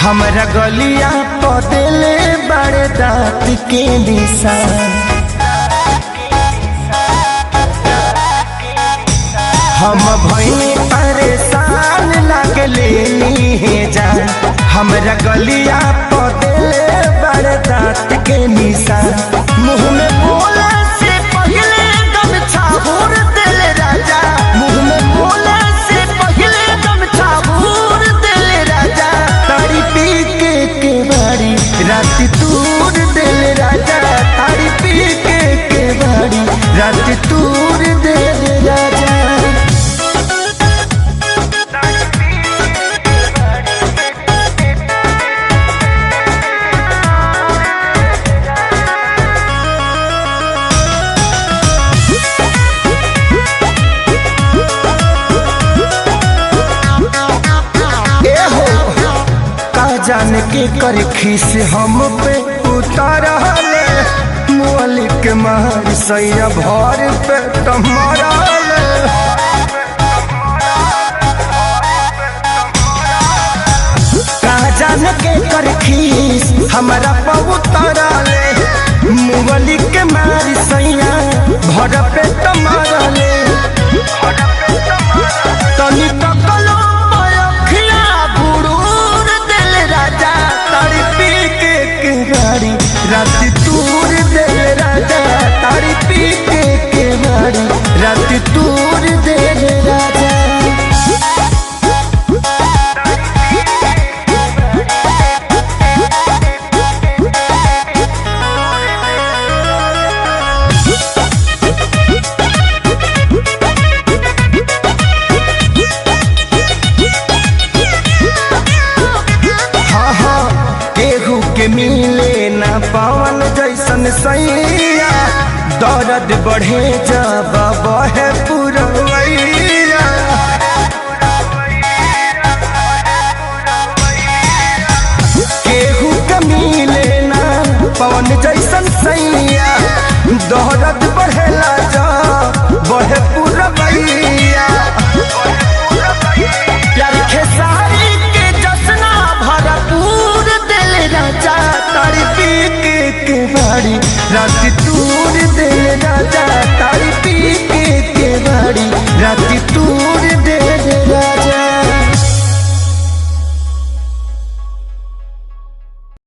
हमरा गलिया पदेले बड़े दाँत के निशान। हम भइनी परेशान लगले है जान। हमरा गलिया पदेले बड़े दाँत के निशान। मुँह में बोले से पहले गमछा भूर देले राजा। मुँह में बोले से पहले गमछा भूर देले राजा। तारी पी के बाड़ी रात तूर देले राजा। तारी पी के बाड़ी रात तूर देले राजा। जान के कर खीस हम पे उतार मोली के मार सैया भर पे तुम्हारा जान के कर खीस हमारा पे उतारा मोली के मार सैया भर पे तुम्हारा तनी तकलो रात तूर दे राजा। तारी पी के बाड़ी रात तूर दे राजा। हाँ हाँ केहू के मिले ना पवन जैसन सैया। दर्द बढ़े जब बहे पुरवैया। केहू के मिले ना पवन जैसन सैया। दर्द बढ़ेला